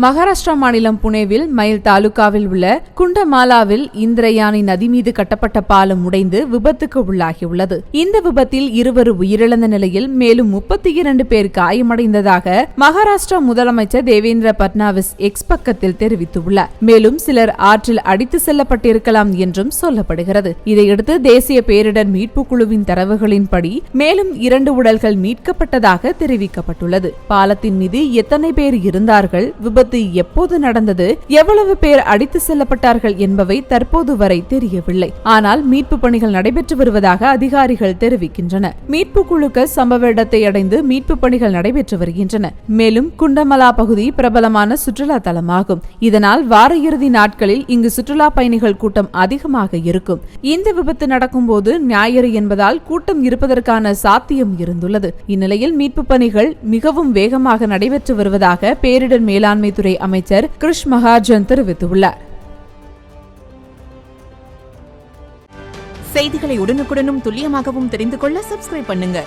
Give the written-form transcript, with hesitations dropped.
மகாராஷ்டிரா மாநிலம் புனேவில் மைல் தாலுகாவில் உள்ள குண்டமாலாவில் இந்திரயானி நதி மீது கட்டப்பட்ட பாலம் உடைந்து விபத்துக்கு உள்ளாகியுள்ளது. இந்த விபத்தில் 2 உயிரிழந்த நிலையில் மேலும் 32 பேர் காயமடைந்ததாக மகாராஷ்டிரா முதலமைச்சர் தேவேந்திர பட்னாவிஸ் எக்ஸ் பக்கத்தில் தெரிவித்துள்ளார். மேலும் சிலர் ஆற்றில் அடித்து செல்லப்பட்டிருக்கலாம் என்றும் சொல்லப்படுகிறது. இதையடுத்து தேசிய பேரிடர் மீட்பு குழுவின் தரவுகளின்படி மேலும் 2 உடல்கள் மீட்கப்பட்டதாக தெரிவிக்கப்பட்டுள்ளது. பாலத்தின் மீது எத்தனை பேர் இருந்தார்கள், விபத்து எப்போது நடந்தது, எவ்வளவு பேர் அடித்து செல்லப்பட்டார்கள் என்பவை தற்போது வரை தெரியவில்லை. ஆனால் மீட்பு பணிகள் நடைபெற்று வருவதாக அதிகாரிகள் தெரிவிக்கின்றனர். மீட்பு குழுக்கள் சம்பவ இடத்தை அடைந்து மீட்பு பணிகள் நடைபெற்று வருகின்றன. மேலும் குண்டமலா பகுதி பிரபலமான சுற்றுலா தலமாகும். இதனால் வார இறுதி நாட்களில் இங்கு சுற்றுலா பயணிகள் கூட்டம் அதிகமாக இருக்கும். இந்த விபத்து நடக்கும் போது ஞாயிறு என்பதால் கூட்டம் இருப்பதற்கான சாத்தியம் இருந்துள்ளது. இந்நிலையில் மீட்பு பணிகள் மிகவும் வேகமாக நடைபெற்று வருவதாக பேரிடர் மேலாண்மை துறை அமைச்சர் கிருஷ் மகாஜன் தெரிவித்துள்ளார். செய்திகளை உடனுக்குடனும் துல்லியமாகவும் தெரிந்து கொள்ள சப்ஸ்கிரைப் பண்ணுங்க.